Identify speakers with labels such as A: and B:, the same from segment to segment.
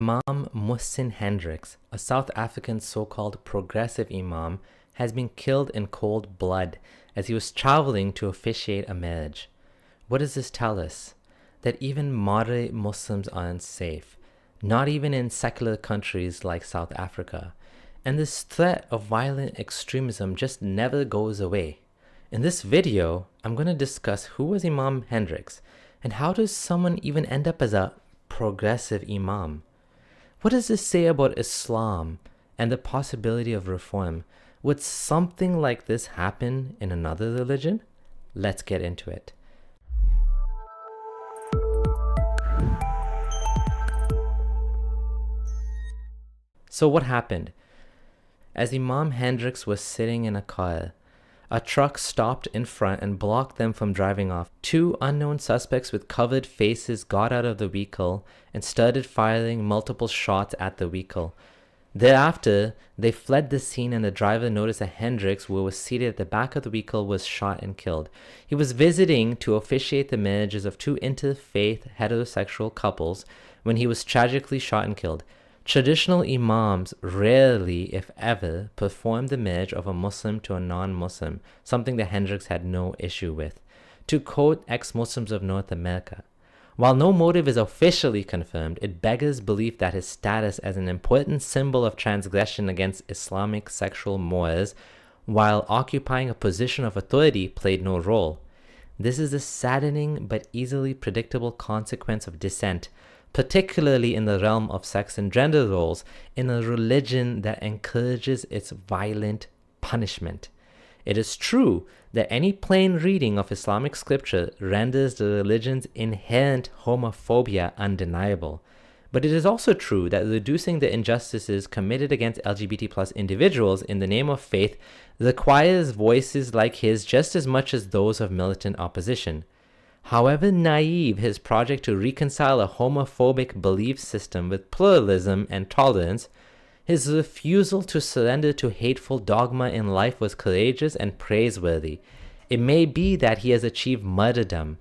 A: Imam Muhsin Hendricks, a South African so-called progressive imam, has been killed in cold blood as he was traveling to officiate a marriage. What does this tell us? That even moderate Muslims aren't safe, not even in secular countries like South Africa. And this threat of violent extremism just never goes away. In this video, I'm going to discuss who was Imam Hendricks and how does someone even end up as a progressive imam? What does this say about Islam and the possibility of reform? Would something like this happen in another religion? Let's get into it. So what happened? As Imam Hendricks was sitting in a car, a truck stopped in front and blocked them from driving off. Two unknown suspects with covered faces got out of the vehicle and started firing multiple shots at the vehicle. Thereafter, they fled the scene and the driver noticed that Hendricks, who was seated at the back of the vehicle, was shot and killed. He was visiting to officiate the marriages of two interfaith heterosexual couples when he was tragically shot and killed. Traditional imams rarely, if ever, perform the marriage of a Muslim to a non-Muslim, something that Hendricks had no issue with. To quote ex-Muslims of North America, while no motive is officially confirmed, it beggars belief that his status as an important symbol of transgression against Islamic sexual mores while occupying a position of authority played no role. This is a saddening but easily predictable consequence of dissent, particularly in the realm of sex and gender roles, in a religion that encourages its violent punishment. It is true that any plain reading of Islamic scripture renders the religion's inherent homophobia undeniable. But it is also true that reducing the injustices committed against LGBT+ individuals in the name of faith requires voices like his just as much as those of militant opposition. However naive his project to reconcile a homophobic belief system with pluralism and tolerance, his refusal to surrender to hateful dogma in life was courageous and praiseworthy. It may be that he has achieved martyrdom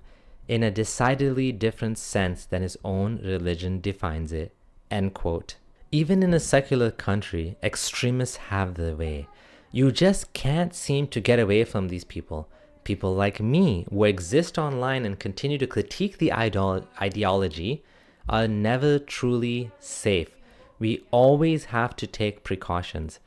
A: in a decidedly different sense than his own religion defines it. End quote. Even in a secular country, extremists have their way. You just can't seem to get away from these people. People like me, who exist online and continue to critique the ideology, are never truly safe. We always have to take precautions.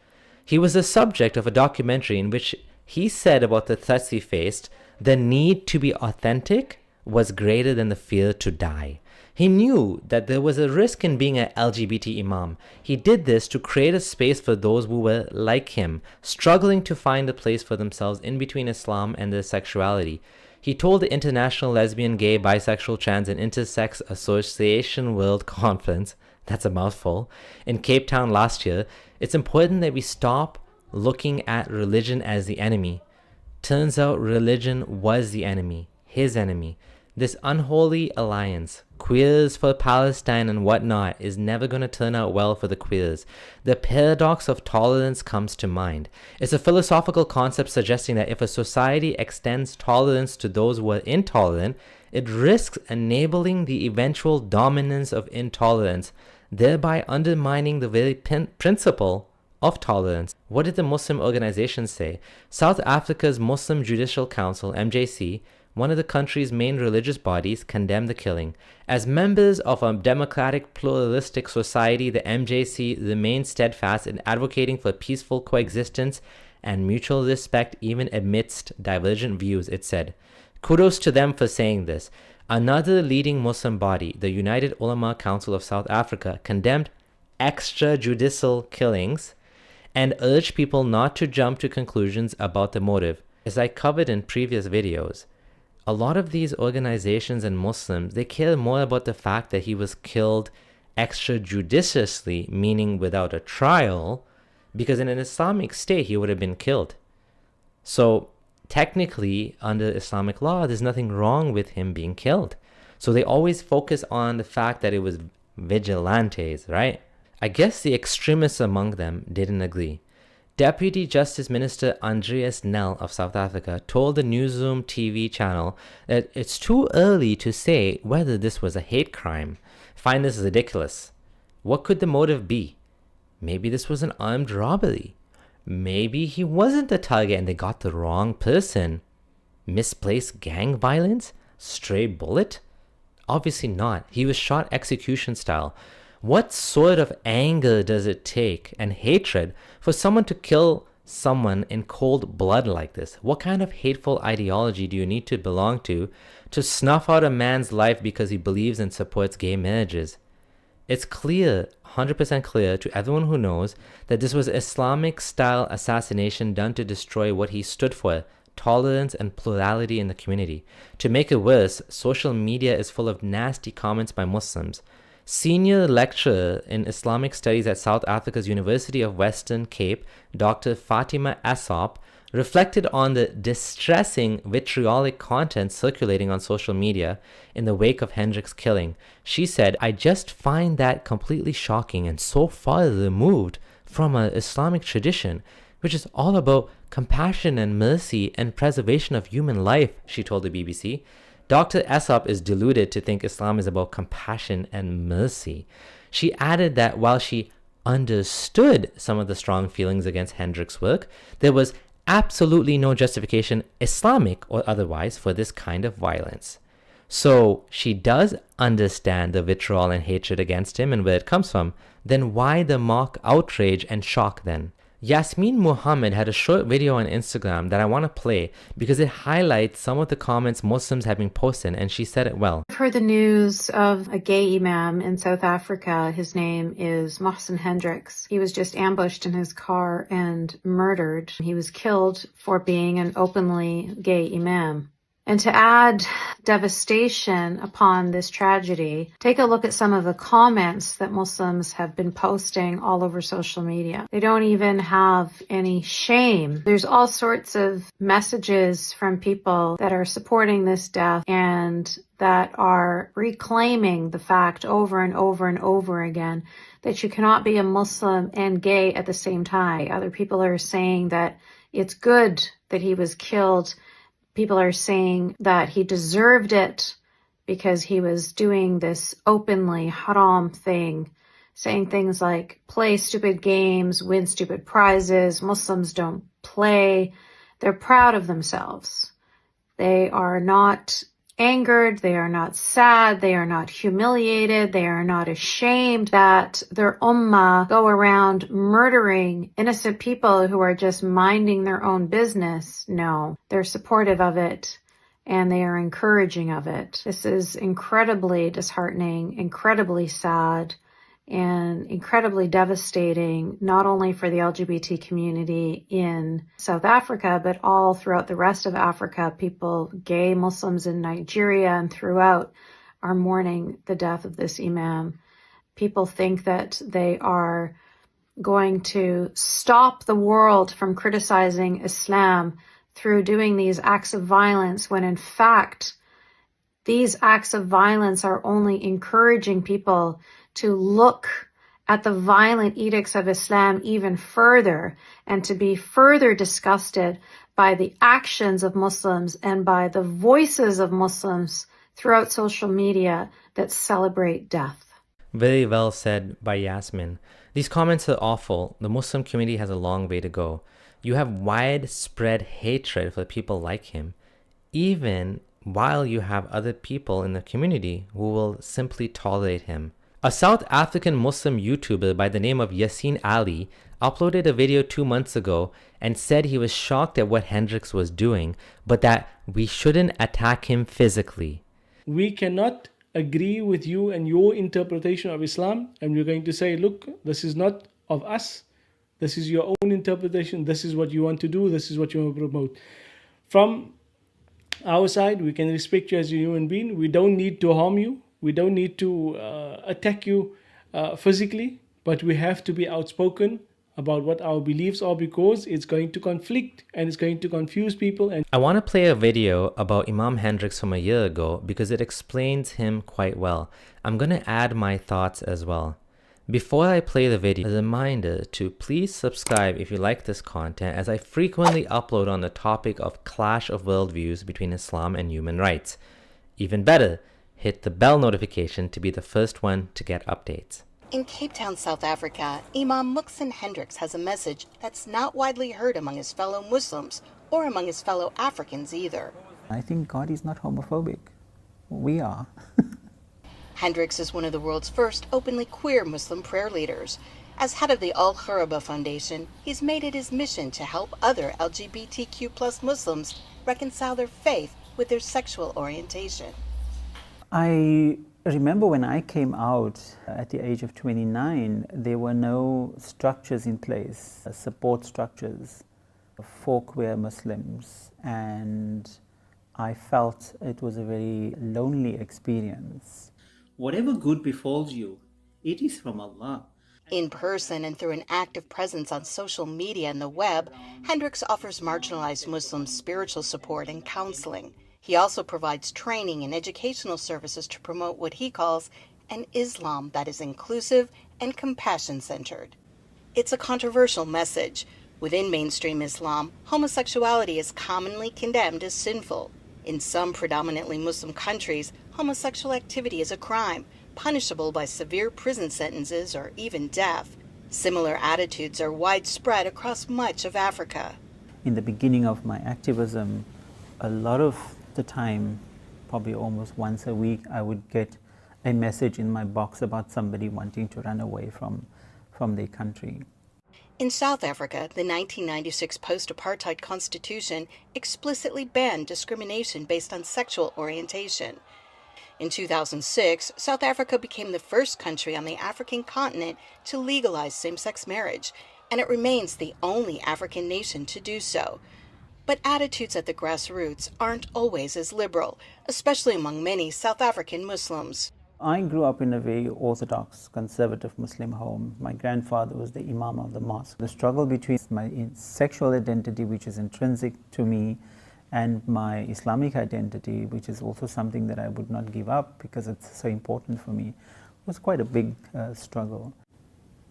A: He was the subject of a documentary in which he said about the threats he faced, the need to be authentic was greater than the fear to die. He knew that there was a risk in being an LGBT imam. He did this to create a space for those who were like him, struggling to find a place for themselves in between Islam and their sexuality. He told the International Lesbian, Gay, Bisexual, Trans and Intersex Association World Conference, that's a mouthful, in Cape Town last year, it's important that we stop looking at religion as the enemy. Turns out religion was the enemy, his enemy. This unholy alliance, queers for Palestine and whatnot, is never going to turn out well for the queers. The paradox of tolerance comes to mind. It's a philosophical concept suggesting that if a society extends tolerance to those who are intolerant, it risks enabling the eventual dominance of intolerance, thereby undermining the very principle of tolerance. What did the Muslim organizations say? South Africa's Muslim Judicial Council, MJC, one of the country's main religious bodies, condemned the killing. As members of a democratic, pluralistic society, the MJC remains steadfast in advocating for peaceful coexistence and mutual respect even amidst divergent views, it said. Kudos to them for saying this. Another leading Muslim body, the United Ulama Council of South Africa, condemned extrajudicial killings and urged people not to jump to conclusions about the motive. As I covered in previous videos, a lot of these organizations and Muslims, they care more about the fact that he was killed extrajudiciously, meaning without a trial, because in an Islamic state, he would have been killed. So technically, under Islamic law, there's nothing wrong with him being killed. So they always focus on the fact that it was vigilantes, right? I guess the extremists among them didn't agree. Deputy Justice Minister Andreas Nel of South Africa told the Newsroom TV channel that it's too early to say whether this was a hate crime. Find this ridiculous. What could the motive be? Maybe this was an armed robbery. Maybe he wasn't the target and they got the wrong person. Misplaced gang violence? Stray bullet? Obviously not. He was shot execution style. What sort of anger does it take and hatred for someone to kill someone in cold blood like this? What kind of hateful ideology do you need to belong to snuff out a man's life because he believes and supports gay marriages? It's clear, 100% clear to everyone who knows that this was Islamic-style assassination done to destroy what he stood for, tolerance and plurality in the community. To make it worse, social media is full of nasty comments by Muslims. Senior lecturer in Islamic studies at South Africa's University of Western Cape, Dr. Fatima Assop, reflected on the distressing vitriolic content circulating on social media in the wake of Hendricks' killing. She said, "I just find that completely shocking and so far removed from an Islamic tradition, which is all about compassion and mercy and preservation of human life," she told the BBC. Dr. Essop is deluded to think Islam is about compassion and mercy. She added that while she understood some of the strong feelings against Hendricks' work, there was absolutely no justification, Islamic or otherwise, for this kind of violence. So she does understand the vitriol and hatred against him and where it comes from. Then why the mock outrage and shock then? Yasmin Muhammad had a short video on Instagram that I want to play because it highlights some of the comments Muslims have been posting, and she said it well.
B: I've heard the news of a gay imam in South Africa. His name is Mohsen Hendricks. He was just ambushed in his car and murdered. He was killed for being an openly gay imam. And to add devastation upon this tragedy, take a look at some of the comments that Muslims have been posting all over social media. They don't even have any shame. There's all sorts of messages from people that are supporting this death and that are reclaiming the fact over and over and over again that you cannot be a Muslim and gay at the same time. Other people are saying that it's good that he was killed. People are saying that he deserved it because he was doing this openly haram thing, saying things like, play stupid games, win stupid prizes, Muslims don't play. They're proud of themselves. They are not angered, they are not sad, they are not humiliated, they are not ashamed that their ummah go around murdering innocent people who are just minding their own business. No, they're supportive of it and they are encouraging of it. This is incredibly disheartening, incredibly sad, and incredibly devastating, not only for the LGBT community in South Africa, but all throughout the rest of Africa. People, gay Muslims in Nigeria and throughout, are mourning the death of this imam. People think that they are going to stop the world from criticizing Islam through doing these acts of violence, when in fact, these acts of violence are only encouraging people to look at the violent edicts of Islam even further and to be further disgusted by the actions of Muslims and by the voices of Muslims throughout social media that celebrate death.
A: Very well said by Yasmin. These comments are awful. The Muslim community has a long way to go. You have widespread hatred for people like him, even while you have other people in the community who will simply tolerate him. A South African Muslim YouTuber by the name of Yassine Ali uploaded a video 2 months ago and said he was shocked at what Hendricks was doing, but that we shouldn't attack him physically.
C: We cannot agree with you and your interpretation of Islam, and we're going to say, look, this is not of us. This is your own interpretation. This is what you want to do. This is what you want to promote. From our side, we can respect you as a human being. We don't need to harm you. We don't need to attack you physically, but we have to be outspoken about what our beliefs are, because it's going to conflict and it's going to confuse people. And
A: I want to play a video about Imam Hendricks from a year ago because it explains him quite well. I'm going to add my thoughts as well. Before I play the video, a reminder to please subscribe if you like this content, as I frequently upload on the topic of clash of worldviews between Islam and human rights. Even better, hit the bell notification to be the first one to get updates.
D: In Cape Town, South Africa, Imam Hendricks has a message that's not widely heard among his fellow Muslims or among his fellow Africans either.
E: I think God is not homophobic. We are.
D: Hendricks is one of the world's first openly queer Muslim prayer leaders. As head of the Al Khuraba Foundation, he's made it his mission to help other LGBTQ+ Muslims reconcile their faith with their sexual orientation.
E: I remember when I came out at the age of 29, there were no structures in place, support structures for queer Muslims, and I felt it was a very lonely experience.
F: Whatever good befalls you, it is from Allah.
D: In person and through an active presence on social media and the web, Hendricks offers marginalized Muslims spiritual support and counseling. He also provides training and educational services to promote what he calls an Islam that is inclusive and compassion-centered. It's a controversial message. Within mainstream Islam, homosexuality is commonly condemned as sinful. In some predominantly Muslim countries, homosexual activity is a crime, punishable by severe prison sentences or even death. Similar attitudes are widespread across much of Africa.
E: In the beginning of my activism, a lot of the time, probably almost once a week, I would get a message in my box about somebody wanting to run away from their country.
D: In South Africa, the 1996 post-apartheid constitution explicitly banned discrimination based on sexual orientation. In 2006, South Africa became the first country on the African continent to legalize same-sex marriage, and it remains the only African nation to do so. But attitudes at the grassroots aren't always as liberal, especially among many South African Muslims.
E: I grew up in a very orthodox, conservative Muslim home. My grandfather was the Imam of the mosque. The struggle between my sexual identity, which is intrinsic to me, and my Islamic identity, which is also something that I would not give up because it's so important for me, was quite a big struggle.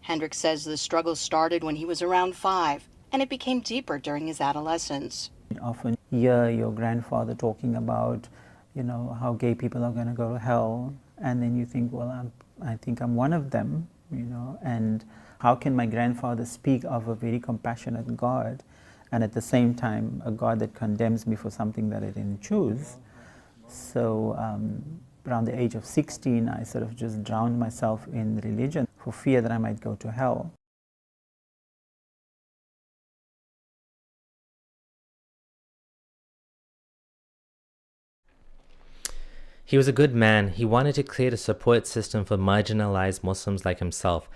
D: Hendricks says the struggle started when he was around 5, and it became deeper during his adolescence.
E: You often hear your grandfather talking about, how gay people are going to go to hell, and then you think, well, I think I'm one of them, and how can my grandfather speak of a very compassionate God, and at the same time a God that condemns me for something that I didn't choose? So around the age of 16, I sort of just drowned myself in religion for fear that I might go to hell.
A: He was a good man. He wanted to create a support system for marginalized Muslims like himself.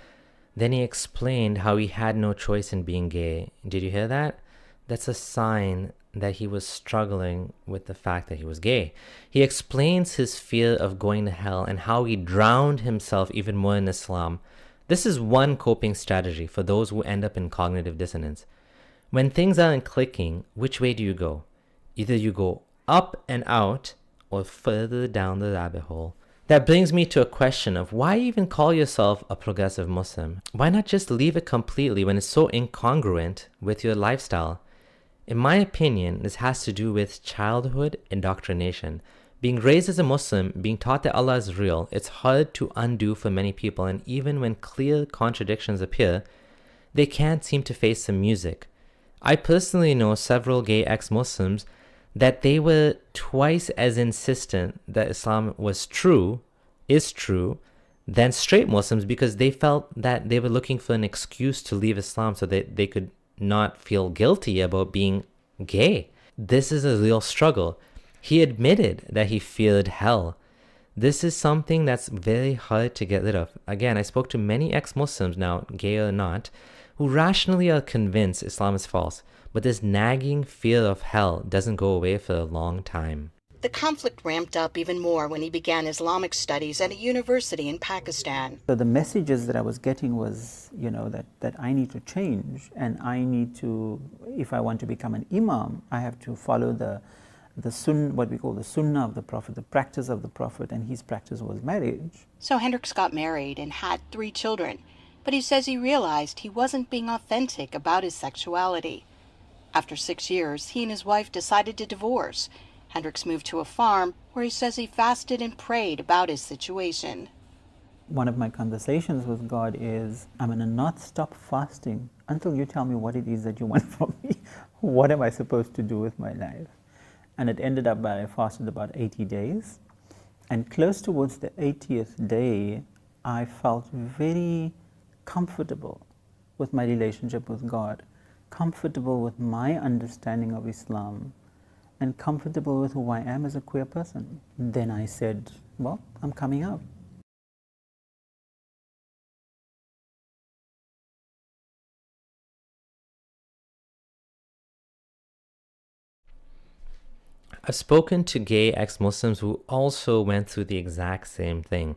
A: Then he explained how he had no choice in being gay. Did you hear that? That's a sign that he was struggling with the fact that he was gay. He explains his fear of going to hell and how he drowned himself even more in Islam. This is one coping strategy for those who end up in cognitive dissonance. When things aren't clicking, which way do you go? Either you go up and out, or further down the rabbit hole. That brings me to a question of why even call yourself a progressive Muslim? Why not just leave it completely when it's so incongruent with your lifestyle? In my opinion, this has to do with childhood indoctrination. Being raised as a Muslim, being taught that Allah is real, it's hard to undo for many people, and even when clear contradictions appear, they can't seem to face the music. I personally know several gay ex-Muslims that they were twice as insistent that Islam is true, than straight Muslims, because they felt that they were looking for an excuse to leave Islam so that they could not feel guilty about being gay. This is a real struggle. He admitted that he feared hell. This is something that's very hard to get rid of. Again, I spoke to many ex-Muslims, now gay or not, who rationally are convinced Islam is false. But this nagging fear of hell doesn't go away for a long time.
D: The conflict ramped up even more when he began Islamic studies at a university in Pakistan.
E: So the messages that I was getting was, that I need to change, and I need to, if I want to become an imam, I have to follow the what we call the sunnah of the Prophet, the practice of the Prophet, and his practice was marriage.
D: So Hendricks got married and had 3 children, but he says he realized he wasn't being authentic about his sexuality. After 6 years, he and his wife decided to divorce. Hendricks moved to a farm where he says he fasted and prayed about his situation.
E: One of my conversations with God is, I'm going to not stop fasting until you tell me what it is that you want from me. What am I supposed to do with my life? And it ended up that I fasted about 80 days. And close towards the 80th day, I felt very comfortable with my relationship with God, comfortable with my understanding of Islam, and comfortable with who I am as a queer person. Then I said, well, I'm coming out.
A: I've spoken to gay ex-Muslims who also went through the exact same thing.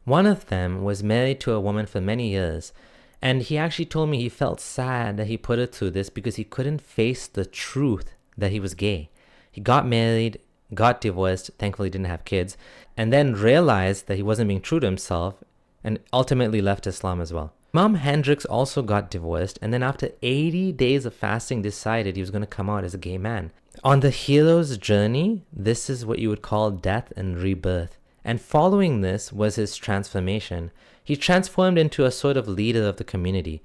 A: One of them was married to a woman for many years, and he actually told me he felt sad that he put her through this because he couldn't face the truth that he was gay. He got married, got divorced, thankfully didn't have kids, and then realized that he wasn't being true to himself and ultimately left Islam as well. Imam Hendricks also got divorced, and then after 80 days of fasting decided he was going to come out as a gay man. On the hero's journey, this is what you would call death and rebirth. And following this was his transformation. He transformed into a sort of leader of the community.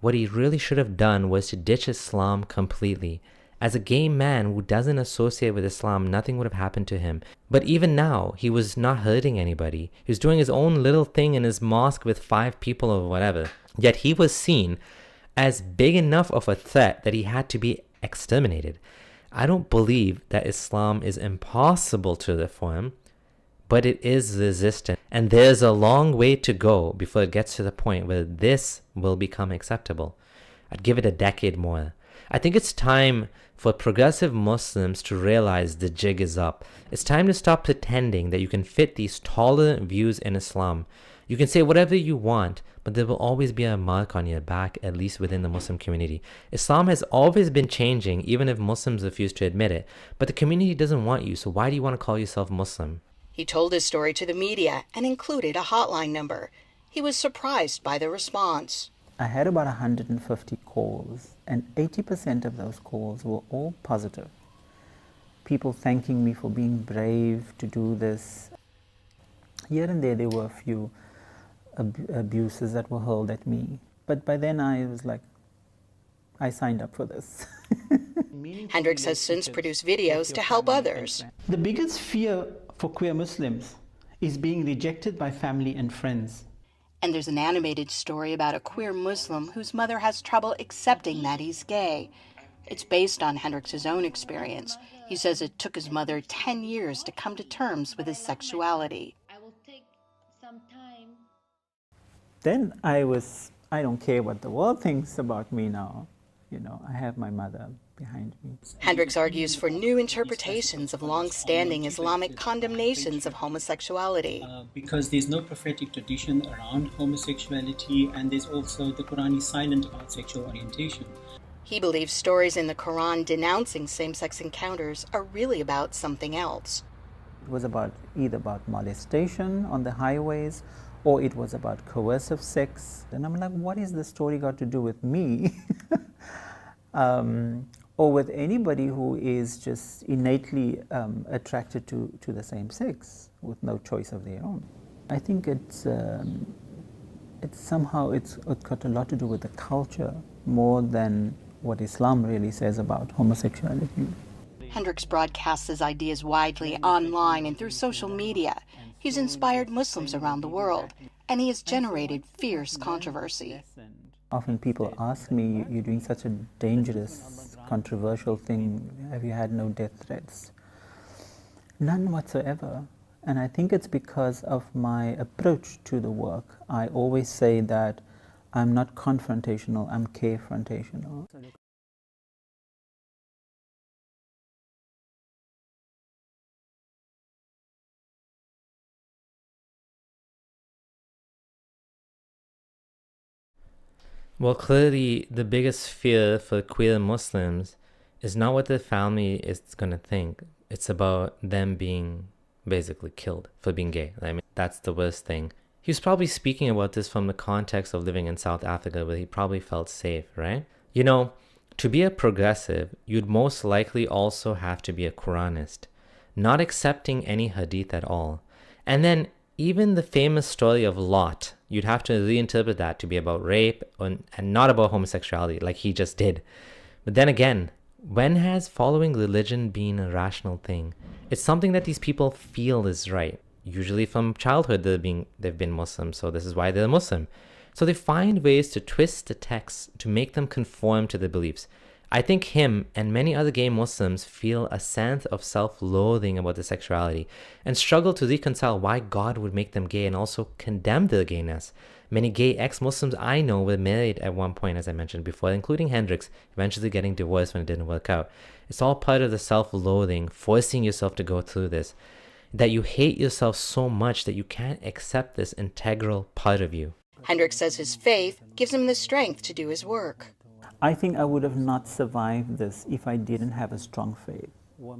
A: What he really should have done was to ditch Islam completely. As a gay man who doesn't associate with Islam, nothing would have happened to him. But even now, he was not hurting anybody. He was doing his own little thing in his mosque with 5 people or whatever. Yet he was seen as big enough of a threat that he had to be exterminated. I don't believe that Islam is impossible to reform, but it is resistant. And there's a long way to go before it gets to the point where this will become acceptable. I'd give it a decade more. I think it's time for progressive Muslims to realize the jig is up. It's time to stop pretending that you can fit these tolerant views in Islam. You can say whatever you want, but there will always be a mark on your back, at least within the Muslim community. Islam has always been changing, even if Muslims refuse to admit it. But the community doesn't want you, so why do you want to call yourself Muslim?
D: He told his story to the media and included a hotline number. He was surprised by the response.
E: I had about 150 calls, and 80% of those calls were all positive. People thanking me for being brave to do this. Here and there were a few abuses that were hurled at me. But by then I was like, I signed up for this.
D: Hendricks has since produced videos to help others.
G: The biggest fear for queer Muslims is being rejected by family and friends.
D: And there's an animated story about a queer Muslim whose mother has trouble accepting that he's gay. It's based on Hendricks' own experience. He says it took his mother 10 years to come to terms with his sexuality.
H: I will take some time.
E: Then I don't care what the world thinks about me now. You know, I have my mother behind me.
D: Hendricks argues for new interpretations of long-standing Islamic condemnations of homosexuality.
F: Because there's no prophetic tradition around homosexuality, and there's also the Quran is silent about sexual orientation.
D: He believes stories in the Quran denouncing same-sex encounters are really about something else.
E: It was either about molestation on the highways, or it was about coercive sex. And I'm like, what is the story got to do with me? Or with anybody who is just innately attracted to the same sex with no choice of their own. I think it's got a lot to do with the culture more than what Islam really says about homosexuality.
D: Hendricks broadcasts his ideas widely online and through social media. He's inspired Muslims around the world, and he has generated fierce controversy.
E: Often people ask me, you're doing such a dangerous, controversial thing. Have you had no death threats? None whatsoever. And I think it's because of my approach to the work. I always say that I'm not confrontational, I'm carefrontational.
A: Well, clearly the biggest fear for queer Muslims is not what their family is going to think. It's about them being basically killed for being gay. I mean, that's the worst thing. He was probably speaking about this from the context of living in South Africa, where he probably felt safe, right? You know, to be a progressive, you'd most likely also have to be a Quranist, not accepting any hadith at all. And then even the famous story of Lot, you'd have to reinterpret that to be about rape and not about homosexuality, like he just did. But then again, when has following religion been a rational thing? It's something that these people feel is right. Usually from childhood they've been Muslim, so this is why they're Muslim. So they find ways to twist the text to make them conform to their beliefs. I think him and many other gay Muslims feel a sense of self-loathing about their sexuality and struggle to reconcile why God would make them gay and also condemn their gayness. Many gay ex-Muslims I know were married at one point, as I mentioned before, including Hendricks, eventually getting divorced when it didn't work out. It's all part of the self-loathing, forcing yourself to go through this, that you hate yourself so much that you can't accept this integral part of you.
D: Hendricks says his faith gives him the strength to do his work.
E: I think I would have not survived this if I didn't have a strong faith.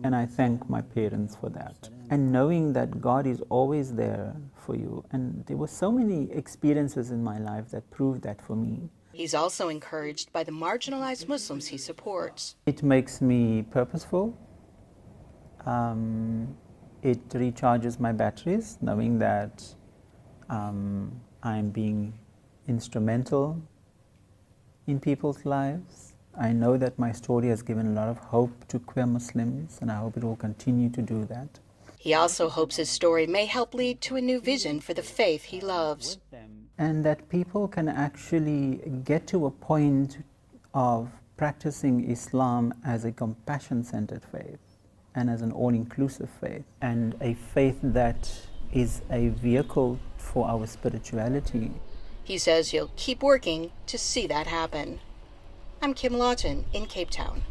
E: And I thank my parents for that. And knowing that God is always there for you. And there were so many experiences in my life that proved that for me.
D: He's also encouraged by the marginalized Muslims he supports.
E: It makes me purposeful. It recharges my batteries, knowing that I'm being instrumental in people's lives. I know that my story has given a lot of hope to queer Muslims, and I hope it will continue to do that.
D: He also hopes his story may help lead to a new vision for the faith he loves.
E: And that people can actually get to a point of practicing Islam as a compassion-centered faith and as an all-inclusive faith, and a faith that is a vehicle for our spirituality.
D: He says he'll keep working to see that happen. I'm Kim Lawton in Cape Town.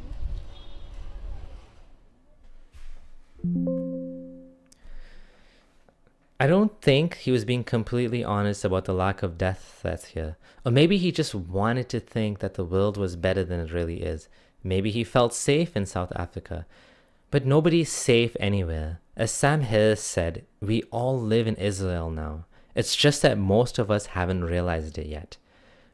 A: I don't think he was being completely honest about the lack of death threats here. Or maybe he just wanted to think that the world was better than it really is. Maybe he felt safe in South Africa. But nobody's safe anywhere. As Sam Harris said, we all live in Israel now. It's just that most of us haven't realized it yet.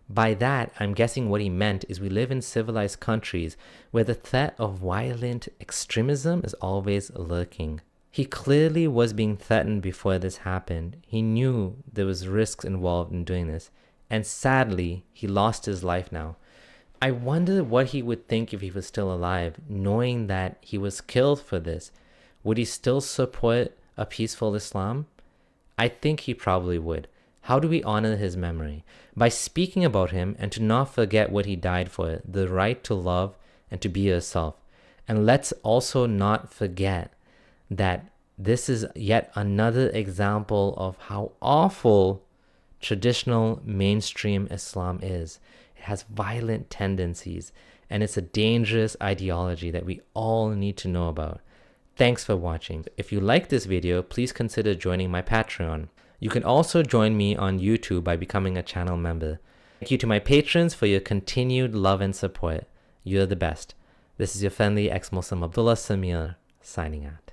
A: By that, I'm guessing what he meant is we live in civilized countries where the threat of violent extremism is always lurking. He clearly was being threatened before this happened. He knew there was risks involved in doing this. And sadly, he lost his life now. I wonder what he would think if he was still alive, knowing that he was killed for this. Would he still support a peaceful Islam? I think he probably would. How do we honor his memory? By speaking about him and to not forget what he died for, the right to love and to be yourself. And let's also not forget that this is yet another example of how awful traditional mainstream Islam is. It has violent tendencies, and it's a dangerous ideology that we all need to know about. Thanks for watching. If you like this video, please consider joining my Patreon. You can also join me on YouTube by becoming a channel member. Thank you to my patrons for your continued love and support. You're the best. This is your friendly ex-Muslim Abdullah Samir, signing out.